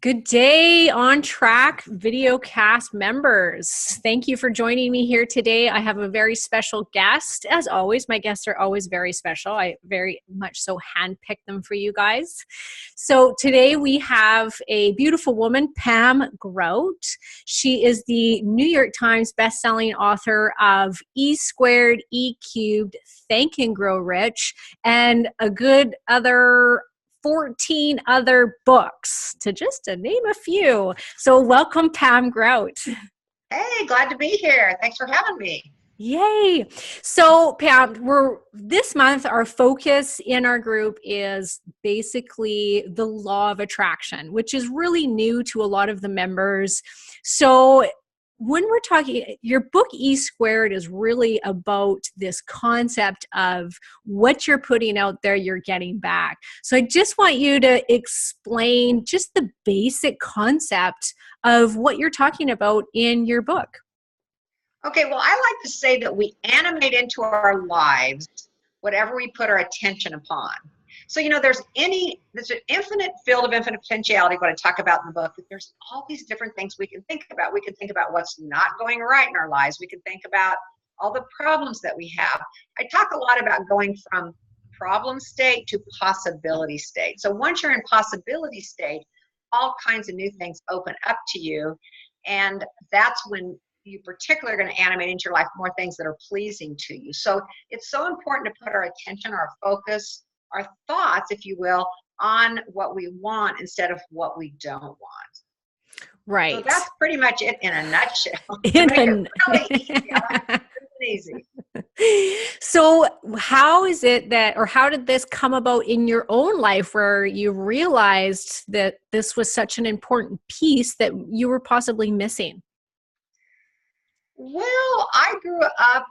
Good day, On Track videocast members. Thank you for joining me here today. I have a very special guest. As always, my guests are always very special. I very much so handpick them for you guys. So today we have a beautiful woman, Pam Grout. She is the New York Times bestselling author of E Squared, E Cubed, Think and Grow Rich, and a good other 14 other books, to name a few. So welcome, Pam Grout. Hey, glad to be here. Thanks for having me. Yay. So Pam, this month, our focus in our group is basically the law of attraction, which is really new to a lot of the members. So when we're talking, your book E Squared is really about this concept of what you're putting out there, you're getting back. So I just want you to explain just the basic concept of what you're talking about in your book. Okay, well, I like to say that we animate into our lives whatever we put our attention upon. So, there's an infinite field of infinite potentiality, what I talk about in the book, that there's all these different things we can think about. We can think about what's not going right in our lives. We can think about all the problems that we have. I talk a lot about going from problem state to possibility state. So once you're in possibility state, all kinds of new things open up to you. And that's when you particularly are going to animate into your life more things that are pleasing to you. So it's so important to put our attention, our focus, our thoughts, if you will, on what we want instead of what we don't want. Right. So that's pretty much it in a nutshell. Easy. So how is it that, or how did this come about in your own life where you realized that this was such an important piece that you were possibly missing? Well, I grew up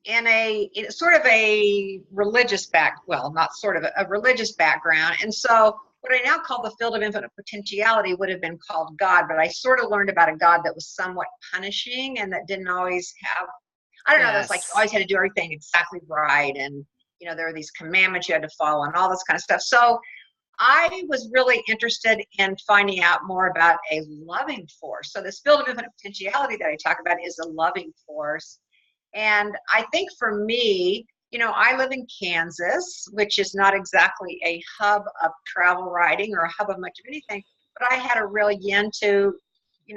in sort of a religious a religious background. And so what I now call the field of infinite potentiality would have been called God, but I sort of learned about a God that was somewhat punishing and that didn't always have, that's like you always had to do everything exactly right. And, there were these commandments you had to follow and all this kind of stuff. So I was really interested in finding out more about a loving force. So this field of infinite potentiality that I talk about is a loving force. And I think for me, I live in Kansas, which is not exactly a hub of travel writing or a hub of much of anything, but I had a real yen to,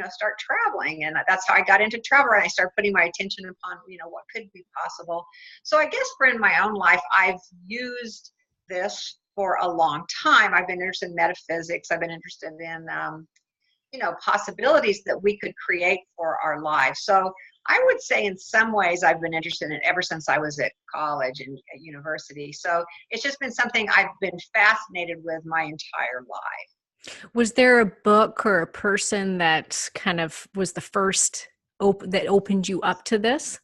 start traveling. And that's how I got into travel. And I started putting my attention upon, what could be possible. So I guess for in my own life, I've used this for a long time. I've been interested in metaphysics. I've been interested in, possibilities that we could create for our lives. So I would say in some ways I've been interested in it ever since I was at college and at university. So it's just been something I've been fascinated with my entire life. Was there a book or a person that kind of was the first that opened you up to this?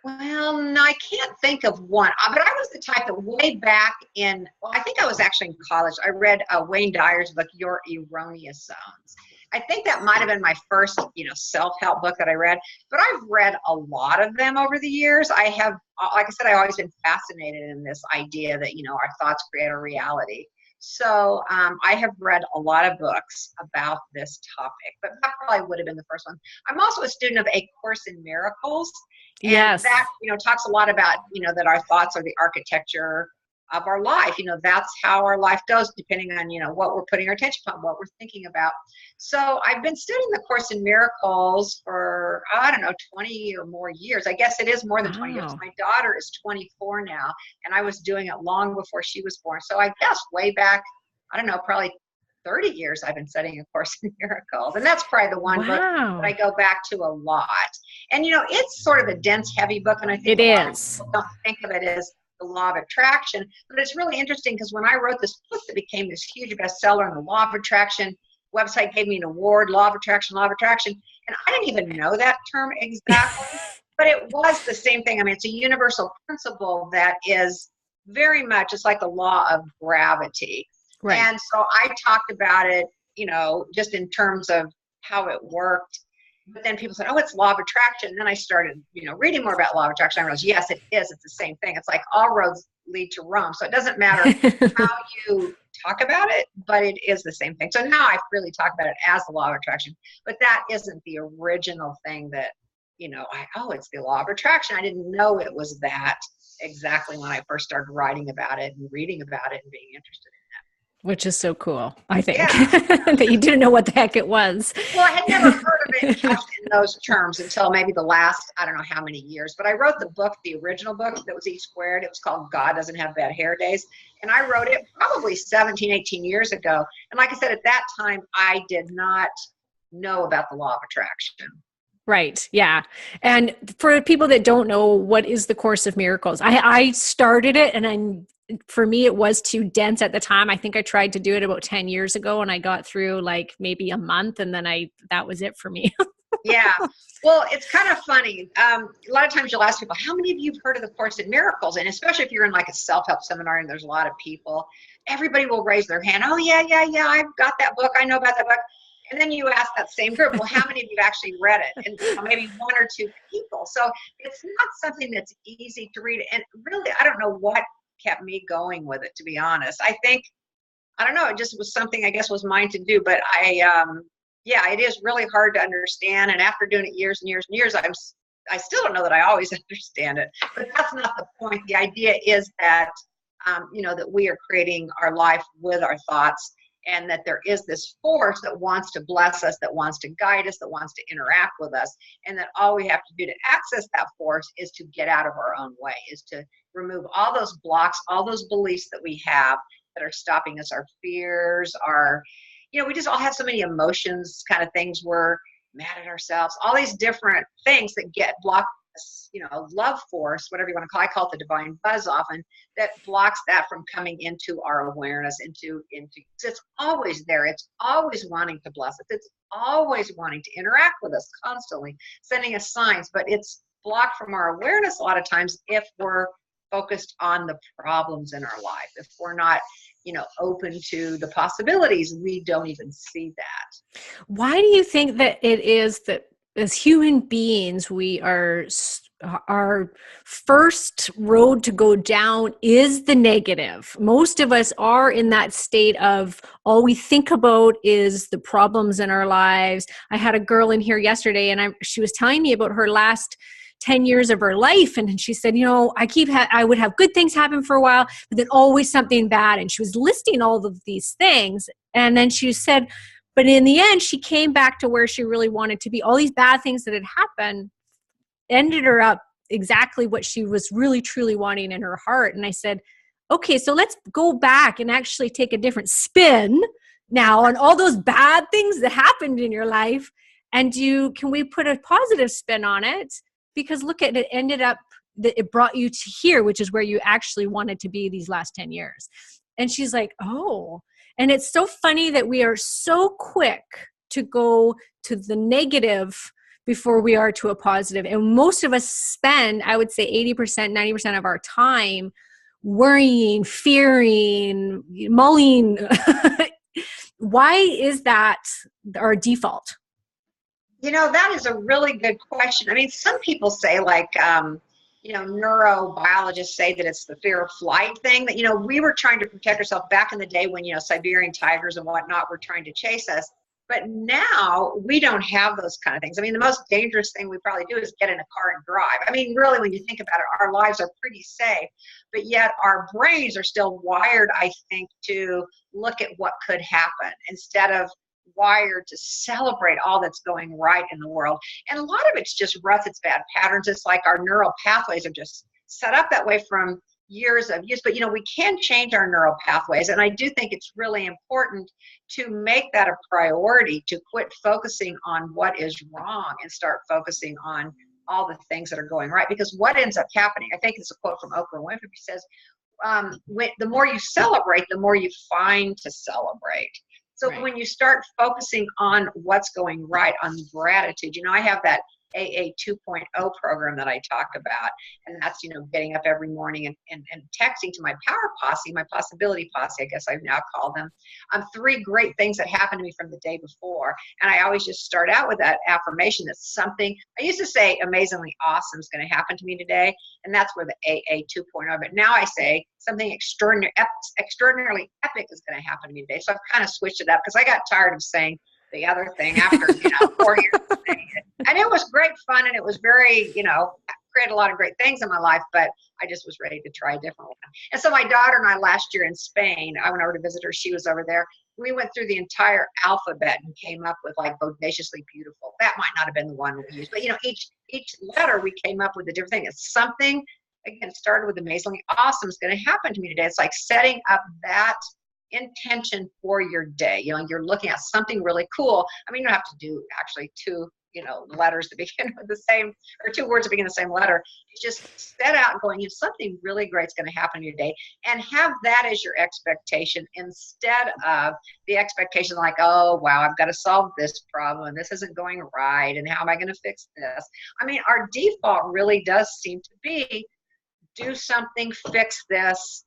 Well, no, I can't think of one, but I was the type that way back I think I was actually in college. I read Wayne Dyer's book, Your Erroneous Zones. I think that might have been my first, self-help book that I read, but I've read a lot of them over the years. I have, like I said, I've always been fascinated in this idea that, our thoughts create our reality. So I have read a lot of books about this topic, but that probably would have been the first one. I'm also a student of A Course in Miracles. And yes. That, talks a lot about, that our thoughts are the architecture of our life. That's how our life goes, depending on, what we're putting our attention on, what we're thinking about. So I've been studying the Course in Miracles for, 20 or more years. I guess it is more than 20 years. My daughter is 24 now, and I was doing it long before she was born. So I guess way back, probably 30 years I've been studying A Course in Miracles. And that's probably the one book that I go back to a lot. And, it's sort of a dense, heavy book. And I think a lot of people don't think of it as the law of attraction. But it's really interesting because when I wrote this book that became this huge bestseller on the law of attraction, website gave me an award, law of attraction. And I didn't even know that term exactly, but it was the same thing. I mean, it's a universal principle that is very much, it's like the law of gravity. Right. And so I talked about it, just in terms of how it worked. But then people said, oh, it's law of attraction. And then I started, reading more about law of attraction. I realized, yes, it is. It's the same thing. It's like all roads lead to Rome. So it doesn't matter how you talk about it, but it is the same thing. So now I really talk about it as the law of attraction, but that isn't the original thing that, it's the law of attraction. I didn't know it was that exactly when I first started writing about it and reading about it and being interested in Which is so cool, I think, it. Yeah. that you didn't know what the heck it was. Well, I had never heard of it couched in those terms until maybe the last, I don't know how many years, but I wrote the book, the original book that was E-squared. It was called God Doesn't Have Bad Hair Days. And I wrote it probably 17, 18 years ago. And like I said, at that time, I did not know about the law of attraction. Right. Yeah. And for people that don't know, what is the Course of Miracles? I started it, and for me, it was too dense at the time. I think I tried to do it about 10 years ago, and I got through like maybe a month, and then that was it for me. Yeah. Well, it's kind of funny. A lot of times you'll ask people, how many of you have heard of the Course in Miracles? And especially if you're in like a self-help seminar and there's a lot of people, everybody will raise their hand. Oh, yeah, I've got that book. I know about that book. And then you ask that same group, well, how many of you have actually read it? And maybe one or two people. So it's not something that's easy to read. And really, I don't know what kept me going with it, to be honest. I don't know, it just was something I guess was mine to do. But it is really hard to understand. And after doing it years and years and years, I still don't know that I always understand it. But that's not the point. The idea is that, that we are creating our life with our thoughts, and that there is this force that wants to bless us, that wants to guide us, that wants to interact with us. And that all we have to do to access that force is to get out of our own way, is to remove all those blocks, all those beliefs that we have that are stopping us, our fears, we just all have so many emotions, kind of things. We're mad at ourselves, all these different things that get blocked. Love force, whatever you want to call it. I call it the divine buzz often, that blocks that from coming into our awareness, into it's always there. It's always wanting to bless us. It's always wanting to interact with us, constantly sending us signs, but it's blocked from our awareness a lot of times if we're focused on the problems in our life. If we're not, open to the possibilities, we don't even see that. Why do you think that it is that as human beings, our first road to go down is the negative? Most of us are in that state of all we think about is the problems in our lives. I had a girl in here yesterday, and she was telling me about her last 10 years of her life. And she said, I would have good things happen for a while, but then always something bad. And she was listing all of these things. And then she said, but in the end, she came back to where she really wanted to be. All these bad things that had happened ended her up exactly what she was really, truly wanting in her heart. And I said, okay, so let's go back and actually take a different spin now on all those bad things that happened in your life. And can we put a positive spin on it? Because look at it, ended up that it brought you to here, which is where you actually wanted to be these last 10 years. And she's like, oh. And it's so funny that we are so quick to go to the negative before we are to a positive. And most of us spend, I would say 80%, 90% of our time worrying, fearing, mulling. Why is that our default? That is a really good question. I mean, some people say neurobiologists say that it's the fear of flight thing, that, we were trying to protect ourselves back in the day when, Siberian tigers and whatnot were trying to chase us. But now we don't have those kind of things. I mean, the most dangerous thing we probably do is get in a car and drive. I mean, really, when you think about it, our lives are pretty safe, but yet our brains are still wired, I think, to look at what could happen instead of wired to celebrate all that's going right in the world. And a lot of it's just ruts, it's bad patterns. It's like our neural pathways are just set up that way from years of use. But, we can change our neural pathways. And I do think it's really important to make that a priority, to quit focusing on what is wrong and start focusing on all the things that are going right. Because what ends up happening, I think it's a quote from Oprah Winfrey, she says, the more you celebrate, the more you find to celebrate. So right. When you start focusing on what's going right, on gratitude, I have that AA 2.0 program that I talk about. And that's, getting up every morning and texting to my power posse, my possibility posse, I guess I've now called them, 3 great things that happened to me from the day before. And I always just start out with that affirmation that something, I used to say amazingly awesome is going to happen to me today. And that's where the AA 2.0, but now I say something extraordinarily epic is going to happen to me today. So I've kind of switched it up because I got tired of saying the other thing after, 4 years of saying it. And it was great fun, and it was very, created a lot of great things in my life, but I just was ready to try a different one. And so my daughter and I last year in Spain, I went over to visit her. She was over there. We went through the entire alphabet and came up with like bodaciously beautiful. That might not have been the one we used, but each letter we came up with a different thing. It's something, again, started with amazingly awesome is going to happen to me today. It's like setting up that intention for your day. You're looking at something really cool. I mean, you don't have to do actually 2 letters that begin with the same, or 2 words that begin the same letter. You just set out going, something really great is going to happen in your day, and have that as your expectation instead of the expectation like, oh, wow, I've got to solve this problem and this isn't going right. And how am I going to fix this? I mean, our default really does seem to be do something, fix this,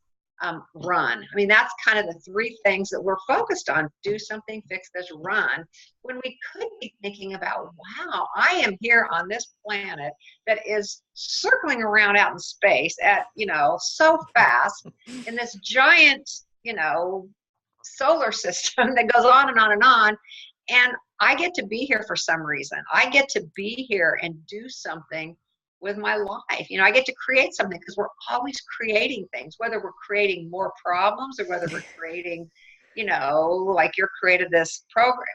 run. I mean, that's kind of the 3 things that we're focused on. Do something, fix this, run. When we could be thinking about, wow, I am here on this planet that is circling around out in space at, so fast in this giant, solar system that goes on and on and on. And I get to be here for some reason. I get to be here and do something with my life. I get to create something because we're always creating things, whether we're creating more problems or whether we're creating, like you're created this program,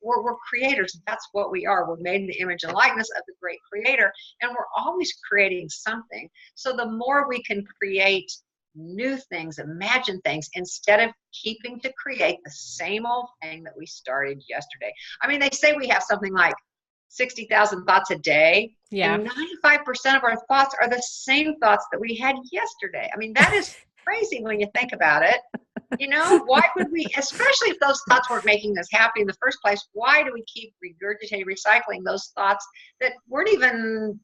we're creators. That's what we are. We're made in the image and likeness of the great creator, and we're always creating something. So the more we can create new things, imagine things, instead of keeping to create the same old thing that we started yesterday. I mean, they say we have something like 60,000 thoughts a day. Yeah. And 95% of our thoughts are the same thoughts that we had yesterday. I mean, that is crazy when you think about it. Why would we, especially if those thoughts weren't making us happy in the first place, why do we keep regurgitating, recycling those thoughts that weren't even,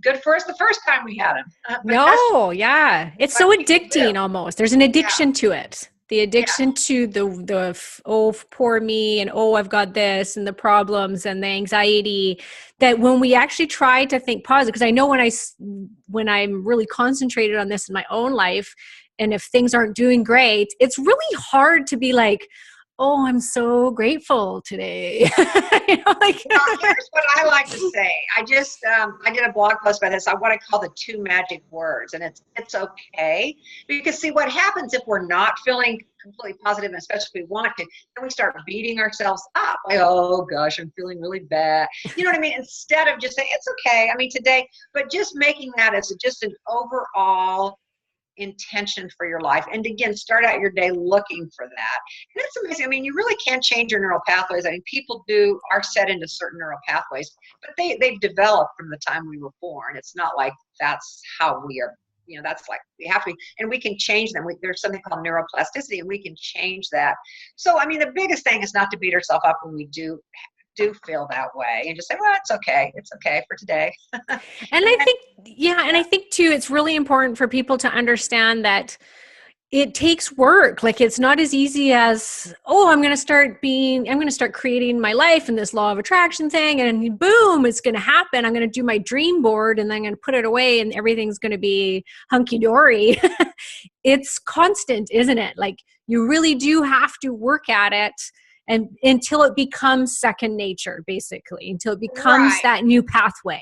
good for us the first time we had them? No, yeah. It's so addicting almost. There's an addiction to it. The addiction to oh, poor me, and oh, I've got this, and the problems and the anxiety, that when we actually try to think positive, because I know when I'm really concentrated on this in my own life, and if things aren't doing great, it's really hard to be like, oh, I'm so grateful today. Well, here's what I like to say. I just, I did a blog post about this. I what I call the 2 magic words, and it's okay. Because see, what happens if we're not feeling completely positive, and especially if we want to, then we start beating ourselves up. Like, oh gosh, I'm feeling really bad. You know what I mean? Instead of just saying, it's okay. I mean, today, but just making that as just an overall intention for your life. And again, start out your day looking for that. And it's amazing. I mean, you really can change your neural pathways. I mean, people are set into certain neural pathways, but they've developed from the time we were born. It's not like that's how we are. That's like we have to be, and we can change them. There's something called neuroplasticity, and we can change that. So, I mean, the biggest thing is not to beat ourselves up when we do feel that way, and just say, well, it's okay for today. And I think too, it's really important for people to understand that it takes work. Like, it's not as easy as, oh, I'm going to start creating my life and this law of attraction thing, and boom, it's going to happen. I'm going to do my dream board, and then I'm going to put it away, and everything's going to be hunky dory. It's constant, isn't it? Like, you really do have to work at it, and until it becomes second nature, basically, until it becomes that new pathway.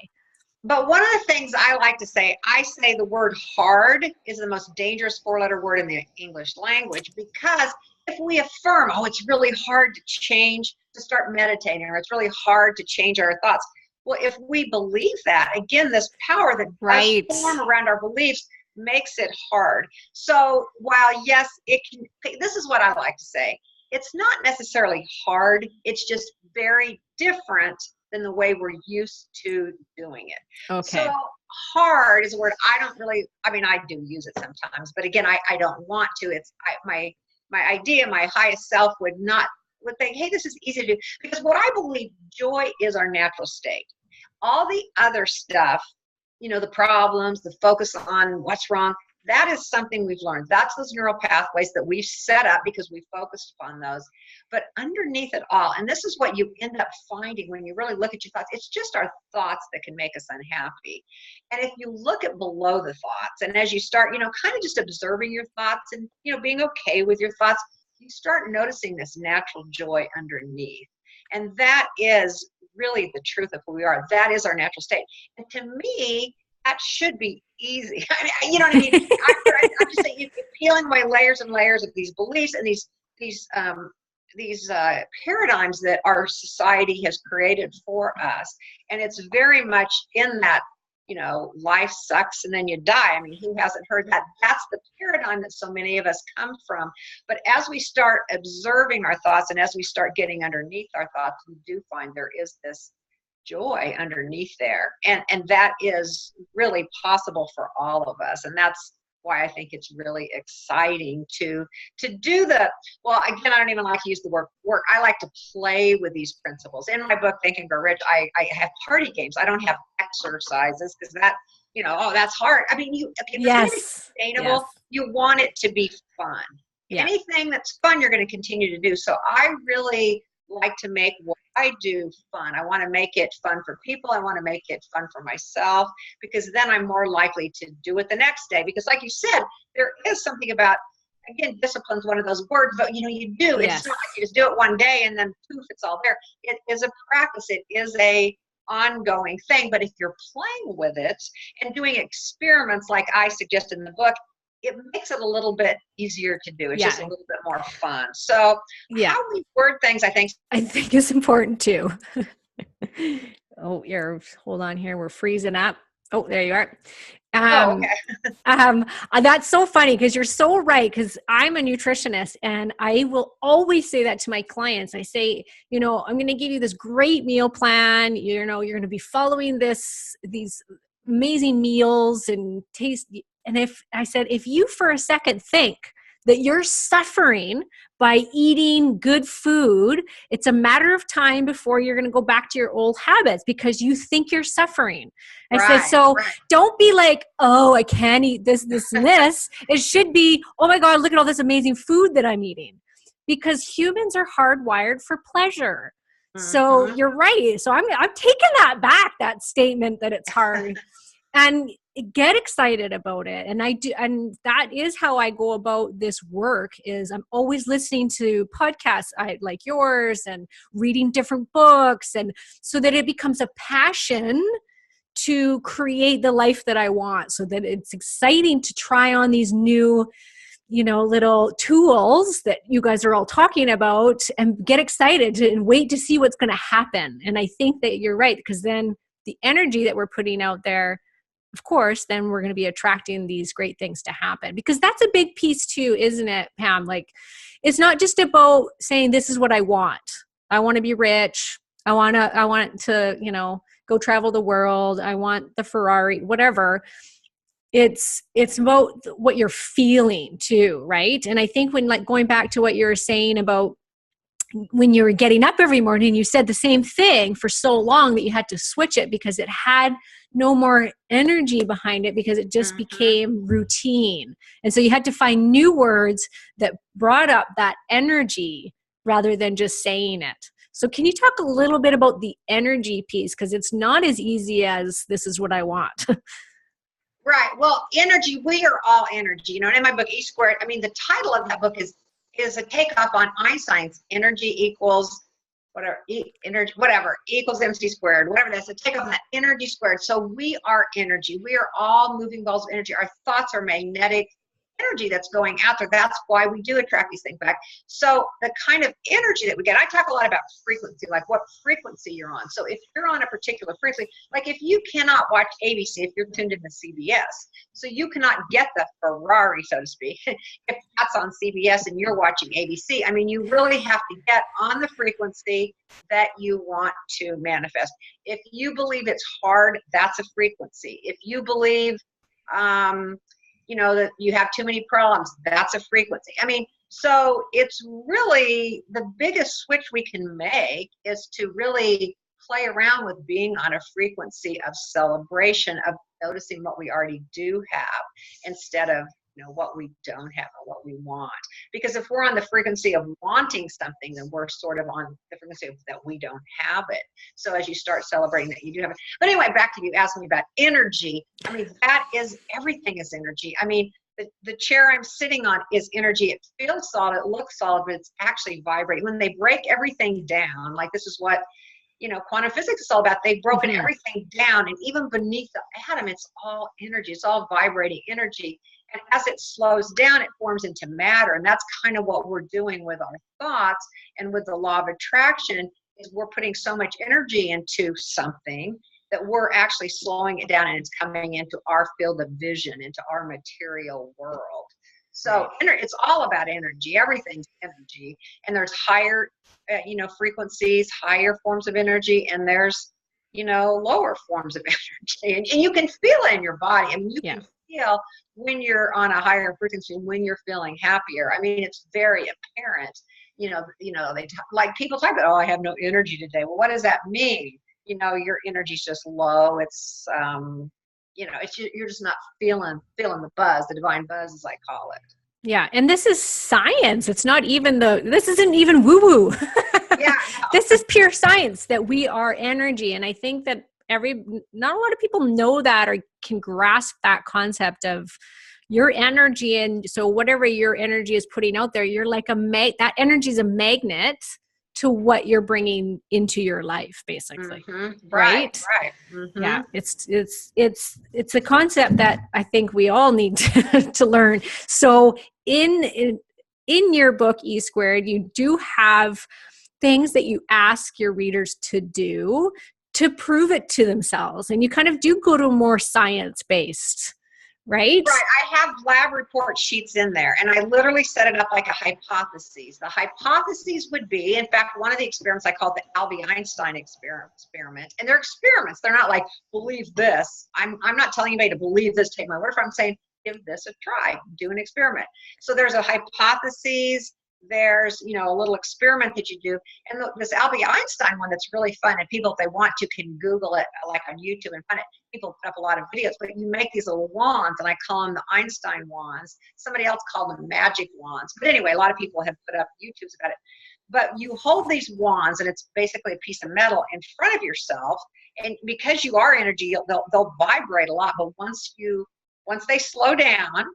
But one of the things I like to say, I say the word hard is the most dangerous 4-letter word in the English language, because if we affirm, oh, it's really hard to change, to start meditating, or it's really hard to change our thoughts. Well, if we believe that, again, this power that does form around our beliefs makes it hard. So while, yes, this is what I like to say. It's not necessarily hard. It's just very different than the way we're used to doing it. Okay. So hard is a word I do use it sometimes, but again, I don't want to. My idea, my highest self would think, hey, this is easy to do, because what I believe, joy is our natural state. All the other stuff, the problems, the focus on what's wrong, that is something we've learned. That's those neural pathways that we've set up because we focused upon those. But underneath it all, and this is what you end up finding when you really look at your thoughts, it's just our thoughts that can make us unhappy. And if you look at below the thoughts, and as you start, kind of just observing your thoughts and, being okay with your thoughts, you start noticing this natural joy underneath. And that is really the truth of who we are. That is our natural state. And to me, that should be easy. I mean, you know what I mean? I'm just saying, you're peeling away layers and layers of these beliefs and these paradigms that our society has created for us. And it's very much in that, life sucks and then you die. I mean, who hasn't heard that? That's the paradigm that so many of us come from. But as we start observing our thoughts and as we start getting underneath our thoughts, we do find there is this joy underneath there. And that is really possible for all of us. And that's why I think it's really exciting to do well, again, I don't even like to use the word work. I like to play with these principles. In my book, Think and Grow Rich, I have party games. I don't have exercises because that, that's hard. I mean, if it's going to be sustainable, you want it to be fun. Yeah. Anything that's fun, you're going to continue to do. So I really like to make what I do fun. I want to make it fun for people. I want to make it fun for myself, because then I'm more likely to do it the next day. Because like you said, there is something about, again, discipline's one of those words, but you do. Yes. It's not like you just do it one day and then poof, it's all there. It is a practice. It is a ongoing thing. But if you're playing with it and doing experiments like I suggest in the book, it makes it a little bit easier to do. It's just a little bit more fun. So how we word things, I think is important too. Hold on here. We're freezing up. Oh, there you are. That's so funny because you're so right. Because I'm a nutritionist and I will always say that to my clients. I say, I'm going to give you this great meal plan. You're going to be following these amazing meals and taste. And if you for a second think that you're suffering by eating good food, it's a matter of time before you're going to go back to your old habits because you think you're suffering. I said, don't be like, oh, I can't eat this, and this. It should be, oh my God, look at all this amazing food that I'm eating. Because humans are hardwired for pleasure. Mm-hmm. So you're right. So I'm taking that back, that statement that it's hard. And get excited about it. And I do, and that is how I go about this work. Is I'm always listening to podcasts like yours and reading different books, and so that it becomes a passion to create the life that I want, so that it's exciting to try on these new, little tools that you guys are all talking about, and get excited and wait to see what's going to happen. And I think that you're right, because then the energy that we're putting out there, of course, then we're going to be attracting these great things to happen, because that's a big piece too, isn't it, Pam? Like, it's not just about saying, this is what I want. I want to be rich. I want to, go travel the world. I want the Ferrari, whatever. It's about what you're feeling too, right? And I think when, like, going back to what you were saying about when you were getting up every morning, you said the same thing for so long that you had to switch it because it had no more energy behind it, because it just became routine. And so you had to find new words that brought up that energy rather than just saying it. So can you talk a little bit about the energy piece? Because it's not as easy as this is what I want. Right. Well, energy, we are all energy. And in my book, E Squared, the title of that book is a takeoff on Einstein's energy equals whatever equals MC squared, whatever that's a takeoff on that energy squared. So we are energy. We are all moving balls of energy. Our thoughts are magnetic energy that's going out there. That's why we do attract these things back. So the kind of energy that we get, I talk a lot about frequency, like what frequency you're on. So if you're on a particular frequency, like if you cannot watch ABC, if you're tuned into CBS, so you cannot get the Ferrari, so to speak, if that's on CBS and you're watching ABC. You really have to get on the frequency that you want to manifest. If you believe it's hard, that's a frequency. If you believe, that you have too many problems, that's a frequency. So it's really the biggest switch we can make is to really play around with being on a frequency of celebration, of noticing what we already do have instead of what we don't have or what we want. Because if we're on the frequency of wanting something, then we're sort of on the frequency of that we don't have it. So as you start celebrating that you do have it. But anyway, back to you asking me about energy. I mean, everything is energy. I mean, the chair I'm sitting on is energy. It feels solid, it looks solid, but it's actually vibrating. When they break everything down, like this is what quantum physics is all about. They've broken everything down, and even beneath the atom, it's all energy. It's all vibrating energy. And as it slows down, it forms into matter. And that's kind of what we're doing with our thoughts and with the law of attraction, is we're putting so much energy into something that we're actually slowing it down, and it's coming into our field of vision, into our material world. So it's all about energy. Everything's energy. And there's higher, frequencies, higher forms of energy, and there's, lower forms of energy. And you can feel it in your body. I mean, you can feel when you're on a higher frequency, when you're feeling happier. I mean, it's very apparent. Like people talk about, I have no energy today. Well, what does that mean? Your energy's just low. It's, you're just not feeling the buzz, the divine buzz, as I call it. Yeah. And this is science. It's not even this isn't even woo woo. Yeah. This is pure science, that we are energy. And I think that not a lot of people know that or can grasp that concept of your energy. And so whatever your energy is putting out there, you're like that energy is a magnet to what you're bringing into your life, basically. Mm-hmm. Right. Mm-hmm. Yeah. It's a concept that I think we all need to learn. So in your book, E Squared, you do have things that you ask your readers to do to prove it to themselves. And you kind of do go to more science-based, right? Right. I have lab report sheets in there, and I literally set it up like a hypothesis. The hypotheses would be, in fact, one of the experiments I called the Albie Einstein experiment. And they're experiments. They're not like, believe this. I'm not telling anybody to believe this, take my word for it. I'm saying, give this a try, do an experiment. So there's a hypothesis. There's, a little experiment that you do. And this Albie Einstein one that's really fun, and people, if they want to, can Google it, like on YouTube, and find it. People put up a lot of videos, but you make these little wands, and I call them the Einstein wands. Somebody else called them magic wands. But anyway, a lot of people have put up YouTubes about it. But you hold these wands, and it's basically a piece of metal in front of yourself. And because you are energy, they'll vibrate a lot. But once they slow down,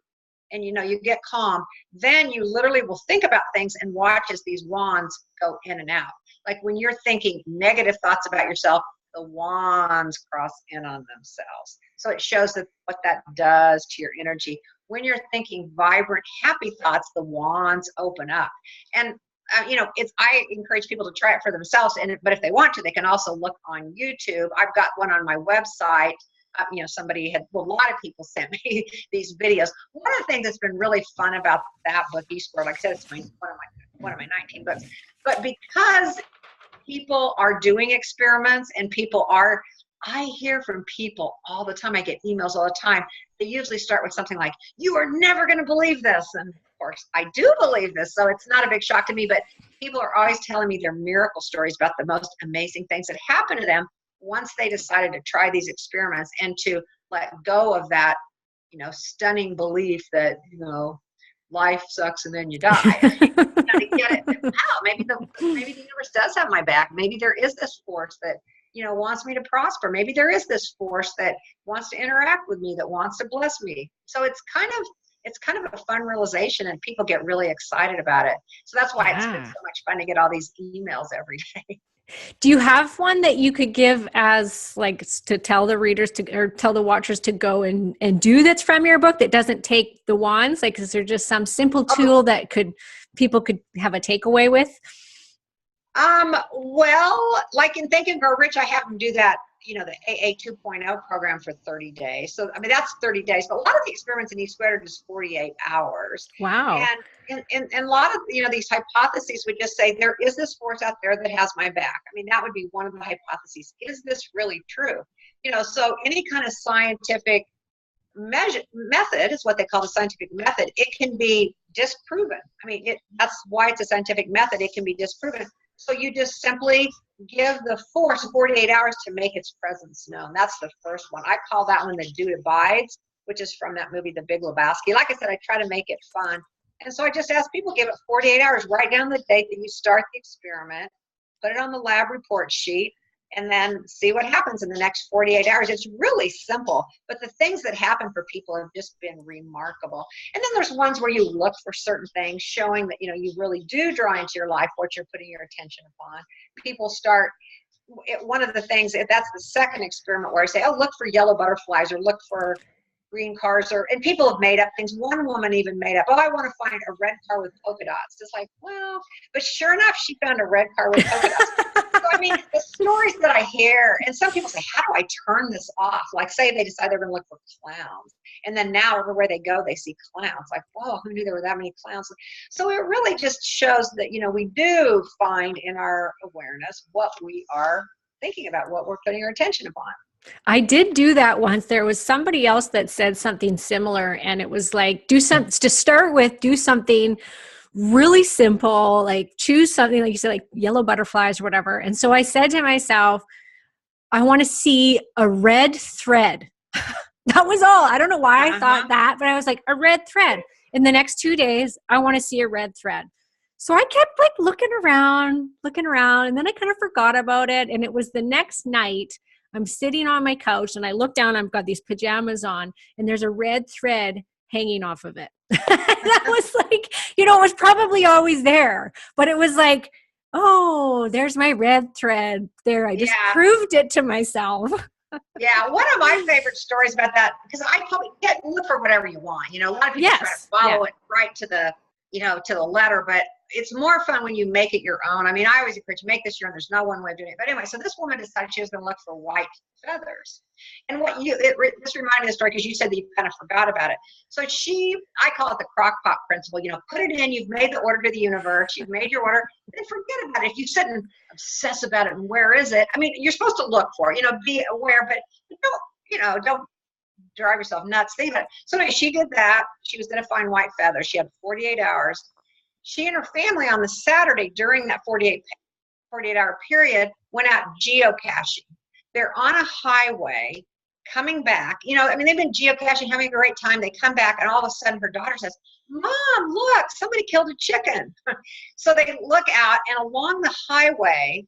and you get calm, then you literally will think about things and watch as these wands go in and out. Like when you're thinking negative thoughts about yourself, the wands cross in on themselves. So it shows what that does to your energy. When you're thinking vibrant, happy thoughts, the wands open up. And I encourage people to try it for themselves. But if they want to, they can also look on YouTube. I've got one on my website. A lot of people sent me these videos. One of the things that's been really fun about that book, E Squared, like I said, it's one of my 19 books. But because people are doing experiments, and I hear from people all the time. I get emails all the time. They usually start with something like, "You are never going to believe this." And of course, I do believe this, so it's not a big shock to me. But people are always telling me their miracle stories about the most amazing things that happen to them once they decided to try these experiments and to let go of that, stunning belief that, life sucks and then you die. To get it, wow, maybe the universe does have my back. Maybe there is this force that, wants me to prosper. Maybe there is this force that wants to interact with me, that wants to bless me. So it's kind of a fun realization, and people get really excited about it. So that's why it's been so much fun to get all these emails every day. Do you have one that you could give as like to tell the readers or tell the watchers to go and do that's from your book that doesn't take the wands? Like, is there just some simple tool that people could have a takeaway with? Well, like in Think and Grow Rich, I have them do that, the AA 2.0 program for 30 days. So, I mean, that's 30 days, but a lot of the experiments in E Squared are just 48 hours. Wow. And a lot of, these hypotheses would just say, there is this force out there that has my back. I mean, that would be one of the hypotheses. Is this really true? So any kind of scientific method is what they call the scientific method. It can be disproven. I mean, that's why it's a scientific method. It can be disproven. So you just simply give the force 48 hours to make its presence known. That's the first one. I call that one the dude abides, which is from that movie, The Big Lebowski. Like I said, I try to make it fun. And so I just ask people, give it 48 hours, write down the date that you start the experiment, put it on the lab report sheet, and then see what happens in the next 48 hours. It's really simple, but the things that happen for people have just been remarkable. And then there's ones where you look for certain things showing that, you really do draw into your life what you're putting your attention upon. People start, one of the things, that's the second experiment where I say, oh, look for yellow butterflies or look for green cars, and people have made up things. One woman even made up, oh, I want to find a red car with polka dots. It's like, well, but sure enough, she found a red car with polka dots. So, I mean, the stories that I hear, and some people say, how do I turn this off? Like, say they decide they're going to look for clowns, and then now everywhere they go, they see clowns. Like, whoa, who knew there were that many clowns? So it really just shows that, we do find in our awareness what we are thinking about, what we're putting our attention upon. I did do that once. There was somebody else that said something similar, and it was like, do something really simple, like choose something, like you said, like yellow butterflies or whatever. And so I said to myself, I want to see a red thread. That was all. I don't know why I thought that, but I was like, a red thread. In the next 2 days, I want to see a red thread. So I kept like looking around, and then I kind of forgot about it. And it was the next night, I'm sitting on my couch and I look down, I've got these pajamas on, and there's a red thread hanging off of it. That was like, it was probably always there, but it was like, oh, there's my red thread there. I just proved it to myself. Yeah, one of my favorite stories about that, because I probably can't look for whatever you want. A lot of people try to follow it right to the, to the letter, but it's more fun when you make it your own. I mean, I always encourage you, make this your own. There's no one way of doing it. But anyway, so this woman decided she was going to look for white feathers. And this reminded me of the story because you said that you kind of forgot about it. So I call it the crock pot principle. Put it in, you've made the order to the universe, you've made your order, then forget about it. If you sit and obsess about it and where is it? I mean, you're supposed to look for it, be aware, but don't drive yourself nuts. Think about it. So anyway, she did that. She was going to find white feathers. She had 48 hours. She and her family on the Saturday during that 48-hour period went out geocaching. They're on a highway coming back. They've been geocaching, having a great time. They come back, and all of a sudden her daughter says, Mom, look, somebody killed a chicken. So they look out, and along the highway,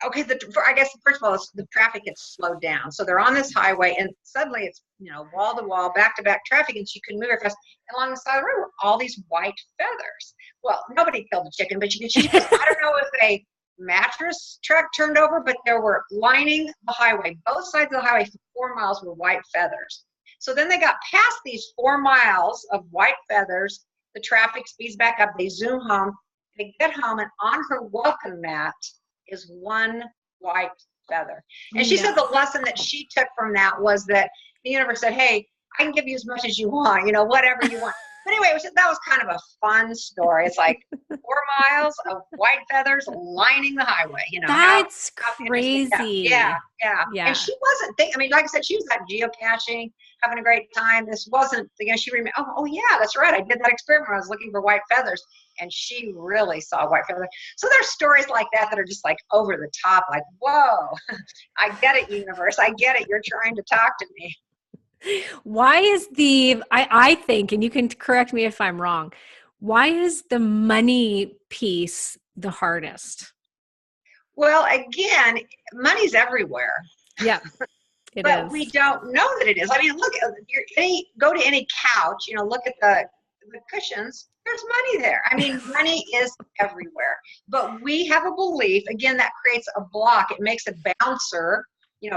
okay, I guess first of all, the traffic had slowed down. So they're on this highway, and suddenly it's, wall to wall, back to back traffic, and she couldn't move very fast. And along the side of the road were all these white feathers. Well, nobody killed a chicken, but I don't know if a mattress truck turned over, but there were lining the highway, both sides of the highway for 4 miles were white feathers. So then they got past these 4 miles of white feathers. The traffic speeds back up. They zoom home. They get home, and on her welcome mat is one white feather. And she said the lesson that she took from that was that the universe said, hey, I can give you as much as you want, whatever you want. But anyway, that was kind of a fun story. It's like 4 miles of white feathers lining the highway, That's crazy. Yeah. And she wasn't like I said, she was out geocaching, having a great time. This wasn't, she remembered, oh yeah, that's right. I did that experiment when I was looking for white feathers, and she really saw white feathers. So there's stories like that are just like over the top, like, whoa, I get it, universe. I get it. You're trying to talk to me. Why is I think, and you can correct me if I'm wrong, why is the money piece the hardest? Well, again, money's everywhere. Yeah, but we don't know that it is. I mean, look, go to any couch, look at the cushions, there's money there. I mean, money is everywhere. But we have a belief, again, that creates a block. It makes a bouncer,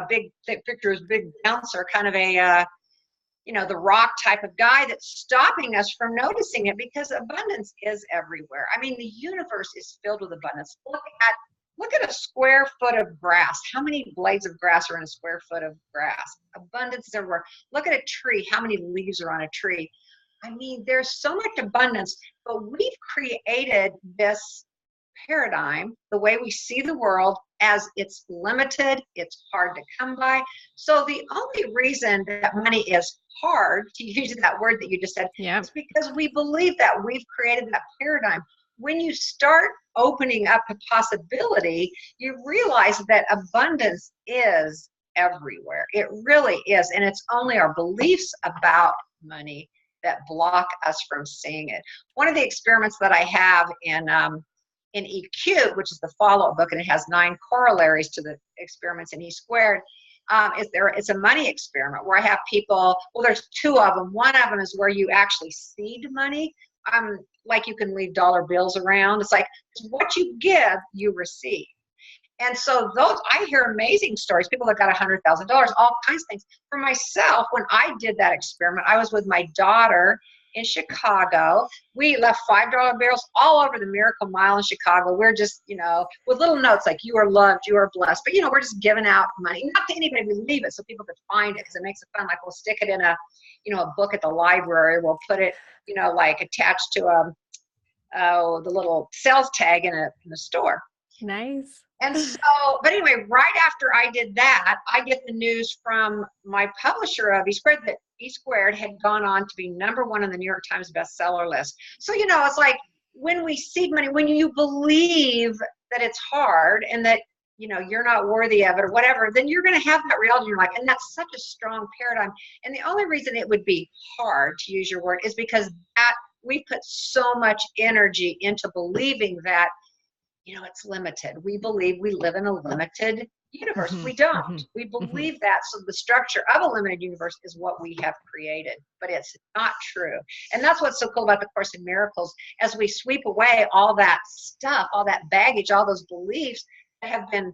big thick picture is big bouncer, kind of a, the rock type of guy that's stopping us from noticing it, because abundance is everywhere. I mean, the universe is filled with abundance. Look at a square foot of grass. How many blades of grass are in a square foot of grass? Abundance is everywhere. Look at a tree. How many leaves are on a tree? I mean, there's so much abundance, but we've created this paradigm, the way we see the world, as it's limited, it's hard to come by. So the only reason that money is hard, to use that word that you just said, is because we believe that we've created that paradigm. when you start opening up a possibility, you realize that abundance is everywhere. It really is. And it's only our beliefs about money that block us from seeing it. One of the experiments that I have in EQ, which is the follow-up book, and it has 9 corollaries to the experiments in E squared, it's a money experiment where I have people, well, there's 2 of them. One of them is where you actually seed money. Like you can leave dollar bills around. It's like what you give, you receive. And so I hear amazing stories. People that got $100,000, all kinds of things. For myself, when I did that experiment, I was with my daughter in Chicago. We left $5 bills all over the Miracle Mile in Chicago. We're just, with little notes like "you are loved, you are blessed." But we're just giving out money, not to anybody. We leave it so people could find it because it makes it fun. Like we'll stick it in a book at the library. We'll put it, like attached to the little sales tag in a store. Nice. And so, but anyway, right after I did that, I get the news from my publisher of E Squared that E Squared had gone on to be #1 on the New York Times bestseller list. So, it's like when we seed money, when you believe that it's hard and that, you're not worthy of it or whatever, then you're going to have that reality in your life. And that's such a strong paradigm. And the only reason it would be hard, to use your word, is because we put so much energy into believing that it's limited. We believe we live in a limited universe. We don't. We believe that. So the structure of a limited universe is what we have created, but it's not true. And that's what's so cool about the Course in Miracles. As we sweep away all that stuff, all that baggage, all those beliefs that have been,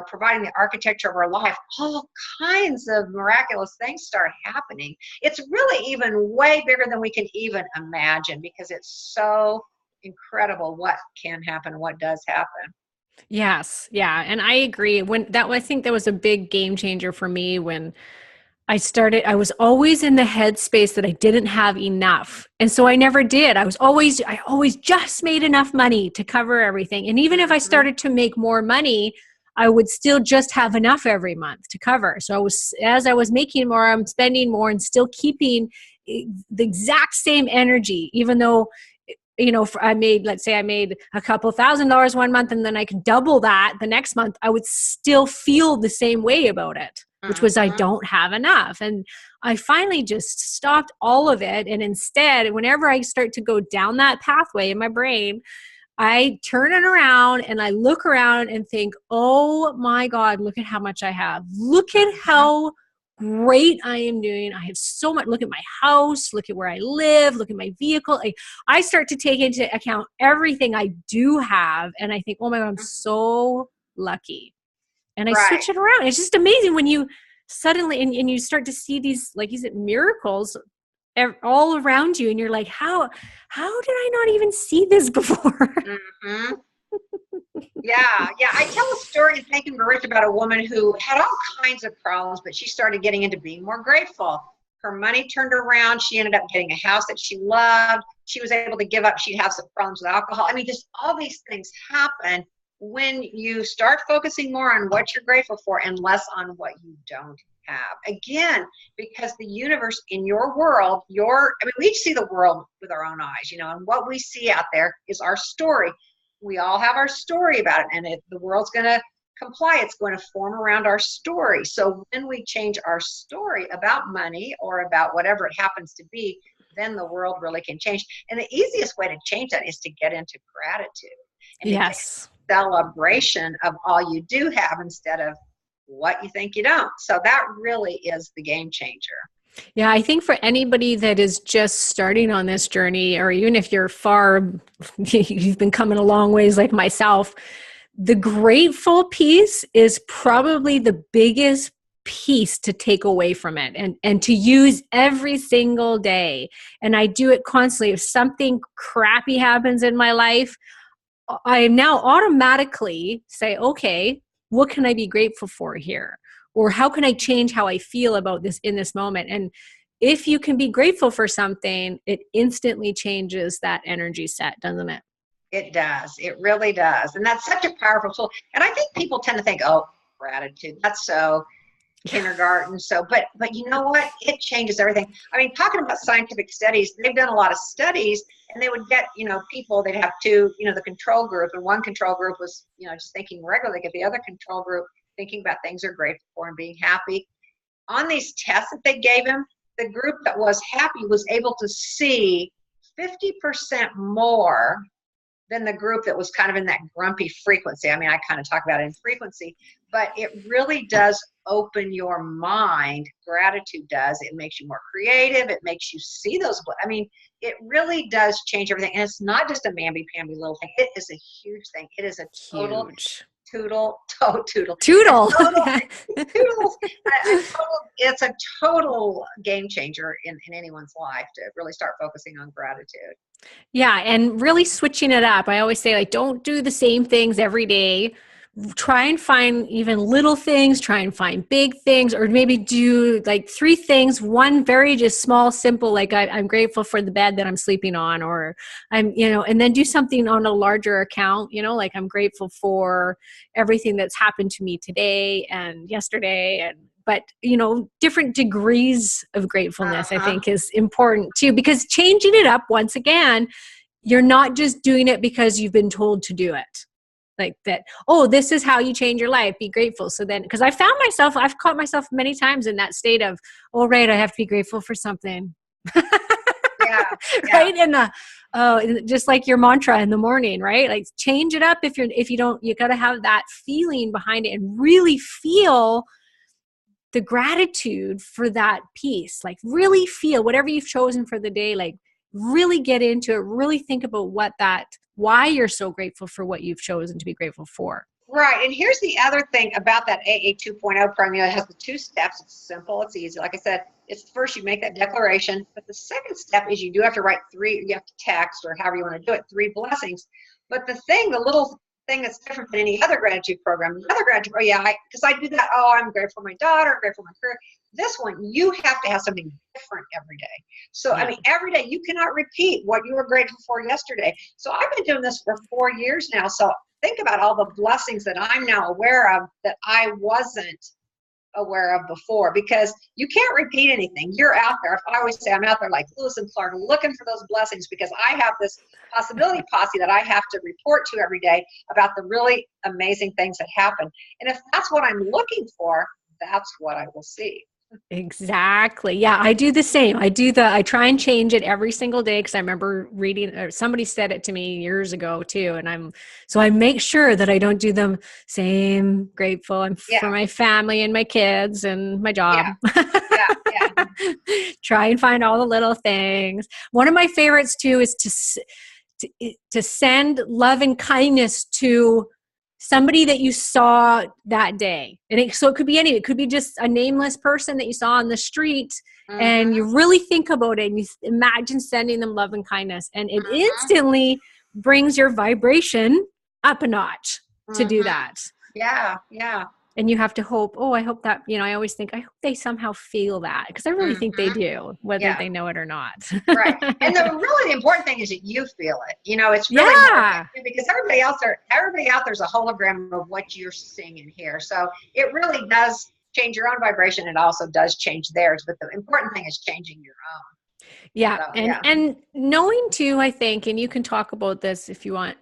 providing the architecture of our life, all kinds of miraculous things start happening. It's really even way bigger than we can even imagine because it's so incredible what can happen, what does happen. Yes. Yeah. And I agree. I think that was a big game changer for me when I was always in the headspace that I didn't have enough. And so I never did. I always just made enough money to cover everything. And even if I started to make more money, I would still just have enough every month to cover. So as I was making more, I'm spending more and still keeping the exact same energy, even though let's say I made a couple $1,000s one month and then I could double that the next month, I would still feel the same way about it, which was I don't have enough. And I finally just stopped all of it. And instead, whenever I start to go down that pathway in my brain, I turn it around and I look around and think, oh my God, look at how much I have. Look at how great I am doing. I have so much. Look at my house. Look at where I live. Look at my vehicle. I start to take into account everything I do have. And I think, oh my God, I'm so lucky. And I switch it around. It's just amazing when you suddenly, and you start to see these, like you said, miracles all around you. And you're like, how did I not even see this before? Yeah. I tell a story in Think and Grow Rich about a woman who had all kinds of problems, but she started getting into being more grateful. Her money turned around. She ended up getting a house that she loved. She was able to give up. She'd have some problems with alcohol. I mean, just all these things happen when you start focusing more on what you're grateful for and less on what you don't have. Again, because the universe in your world, we each see the world with our own eyes, and what we see out there is our story. We all have our story about it, and if the world's going to comply, it's going to form around our story. So when we change our story about money or about whatever it happens to be, then the world really can change. And the easiest way to change that is to get into gratitude. And yes. Celebration of all you do have instead of what you think you don't. So that really is the game changer. Yeah, I think for anybody that is just starting on this journey, or even if you're you've been coming a long ways like myself, the grateful piece is probably the biggest piece to take away from it and to use every single day. And I do it constantly. If something crappy happens in my life, I now automatically say, okay, what can I be grateful for here? Or how can I change how I feel about this in this moment? And if you can be grateful for something, it instantly changes that energy set, doesn't it? It does. It really does. And that's such a powerful tool. And I think people tend to think, oh, gratitude, that's so kindergarten. So, but you know what? It changes everything. I mean, talking about scientific studies, they've done a lot of studies, and they would get, people, they'd have two, the control group, and one control group was, just thinking regularly, get the other control group thinking about things they're grateful for and being happy. On these tests that they gave him, the group that was happy was able to see 50% more than the group that was kind of in that grumpy frequency. I mean, I kind of talk about it in frequency, but it really does open your mind. Gratitude does. It makes you more creative. It makes you see those. I mean, it really does change everything. And it's not just a mamby-pamby little thing. It is a huge thing. It is a total Huge. Toodle. Toodle. It's a total game changer in anyone's life to really start focusing on gratitude. Yeah. And really switching it up. I always say, like, don't do the same things every day. Try and find even little things, try and find big things, or maybe do like 3 things. One very just small, simple, like I'm grateful for the bed that I'm sleeping on, or and then do something on a larger account, like I'm grateful for everything that's happened to me today and yesterday. But different degrees of gratefulness, I think, is important too, because changing it up, once again, you're not just doing it because you've been told to do it. Like that, oh, this is how you change your life, be grateful. So then, because I've caught myself many times in that state of, oh, right, I have to be grateful for something. Yeah. Right. And just like your mantra in the morning, right? Like, change it up. If you don't, you got to have that feeling behind it and really feel the gratitude for that piece. Like, really feel whatever you've chosen for the day, like really get into it, really think about why you're so grateful for what you've chosen to be grateful for. Right. And here's the other thing about that AA 2.0 program. It has the 2 steps. It's simple. It's easy. Like I said, it's first you make that declaration, but the second step is you do have to write 3, you have to text or however you want to do it, 3 blessings. But the little thing that's different than any other gratitude program, because I do that. Oh, I'm grateful for my daughter, I'm grateful for my career. This one, you have to have something different every day. So, I mean, every day you cannot repeat what you were grateful for yesterday. So I've been doing this for 4 years now. So think about all the blessings that I'm now aware of that I wasn't aware of before, because you can't repeat anything. You're out there. I always say I'm out there like Lewis and Clark looking for those blessings, because I have this possibility posse that I have to report to every day about the really amazing things that happen. And if that's what I'm looking for, that's what I will see. Exactly. Yeah, I do the same. I try and change it every single day, because I remember reading, or somebody said it to me years ago too. And I make sure that I don't do them same. Grateful for my family and my kids and my job. Yeah. Try and find all the little things. One of my favorites too is to send love and kindness to somebody that you saw that day. And so it could be it could be just a nameless person that you saw on the street, and you really think about it and you imagine sending them love and kindness, and it instantly brings your vibration up a notch to do that. Yeah. And you have to hope, I hope that, I always think, I hope they somehow feel that, because I really think they do, whether they know it or not. Right. And the really important thing is that you feel it. It's really important, because everybody out there's a hologram of what you're seeing and hear. So it really does change your own vibration. It also does change theirs. But the important thing is changing your own. Yeah. So, and knowing too, I think, and you can talk about this if you want,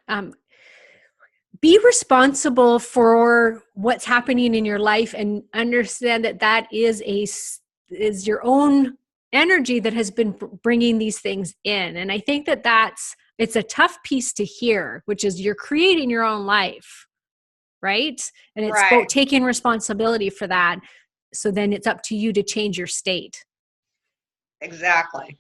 be responsible for what's happening in your life, and understand that is your own energy that has been bringing these things in. And I think it's a tough piece to hear, which is you're creating your own life, right? And it's about taking responsibility for that. So then it's up to you to change your state. Exactly.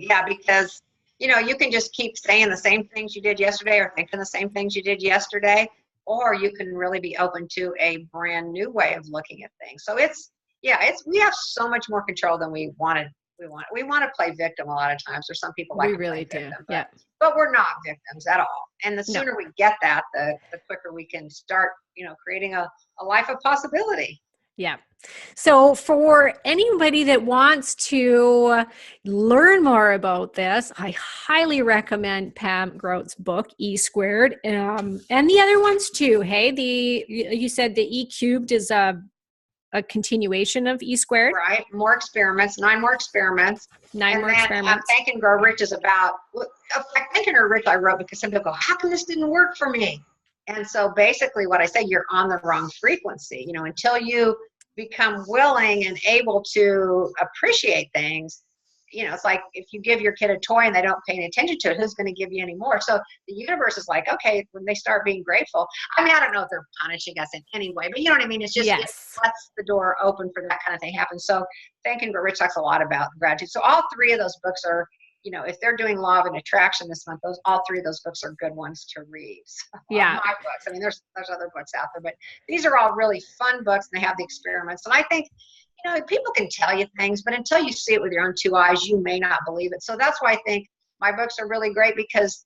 Yeah, because you can just keep saying the same things you did yesterday, or thinking the same things you did yesterday, or you can really be open to a brand new way of looking at things. So we have so much more control than we wanted. We want to play victim a lot of times, or some people like to play victim, but we're not victims at all. And the sooner we get that, the quicker we can start, creating a life of possibility. Yeah. So for anybody that wants to learn more about this, I highly recommend Pam Grout's book, E Squared, and the other ones too. Hey, you said the E Cubed is a continuation of E Squared. Right. More experiments, 9 more experiments. Nine more experiments. Think and Grow Rich is about, Think and Grow Rich I wrote because some people go, how come this didn't work for me? And so basically what I say, you're on the wrong frequency, until you become willing and able to appreciate things. It's like if you give your kid a toy and they don't pay any attention to it, who's going to give you any more? So the universe is like, okay, when they start being grateful, I don't know if they're punishing us in any way, but you know what I mean? It's just, It lets the door open for that kind of thing happen. So Think and Grow Rich talks a lot about gratitude. So all 3 of those books are, if they're doing Law of Attraction this month, all 3 of those books are good ones to read. So, yeah. My books. There's other books out there, but these are all really fun books and they have the experiments. And I think, people can tell you things, but until you see it with your own 2 eyes, you may not believe it. So that's why I think my books are really great, because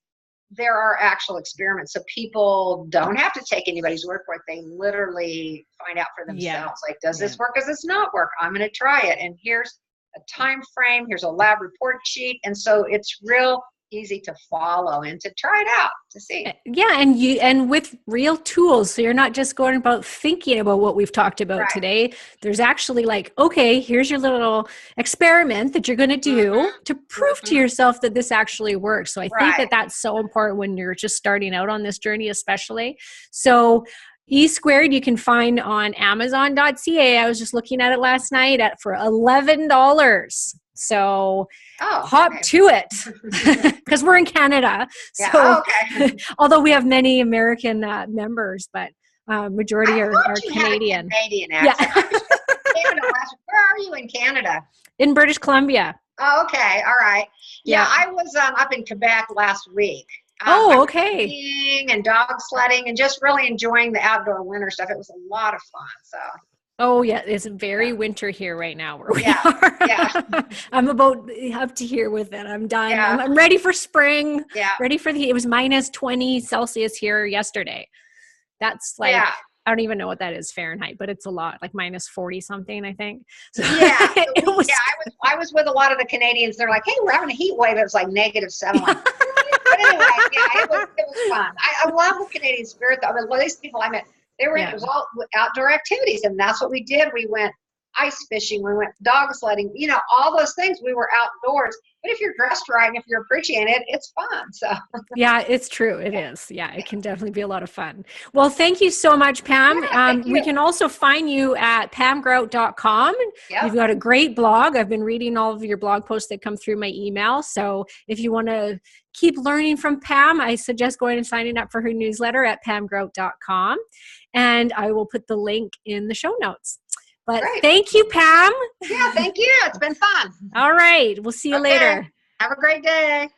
there are actual experiments. So people don't have to take anybody's word for it. They literally find out for themselves. Like, does this work? Does this not work? I'm going to try it. And here's a time frame. Here's a lab report sheet. And so it's real easy to follow and to try it out to see. Yeah. And with real tools. So you're not just going about thinking about what we've talked about today. There's actually okay, here's your little experiment that you're going to do to prove to yourself that this actually works. So I think that that's so important when you're just starting out on this journey, especially. So E Squared you can find on Amazon.ca. I was just looking at it last night for $11. So hop to it, because we're in Canada. So although we have many American members, but majority are Canadian. Canadian accent. Canada, where are you in Canada? In British Columbia. Oh, okay. All right. Yeah, I was up in Quebec last week. Okay. Skiing and dog sledding and just really enjoying the outdoor winter stuff. It was a lot of fun. So. Oh yeah, it's very winter here right now where we are. Yeah. I'm about up to here with it. I'm done. Yeah. I'm ready for spring. Yeah. Ready for it was minus 20 Celsius here yesterday. That's I don't even know what that is Fahrenheit, but it's a lot, like minus 40 something, I think. So I was with a lot of the Canadians. They're like, hey, we're having a heat wave. It was like -7. But anyway, it was fun. I love the Canadian spirit. These people I met, it was all outdoor activities, and that's what we did. We went ice fishing, we went dog sledding, all those things. We were outdoors. But if you're dressed right and if you're appreciating it, it's fun. So yeah, it's true. It is. Yeah, it can definitely be a lot of fun. Well, thank you so much, Pam. We can also find you at pamgrout.com. You've got a great blog. I've been reading all of your blog posts that come through my email. So if you want to keep learning from Pam, I suggest going and signing up for her newsletter at pamgrout.com. And I will put the link in the show notes. But thank you, Pam. Yeah, thank you. It's been fun. All right. We'll see you later. Have a great day.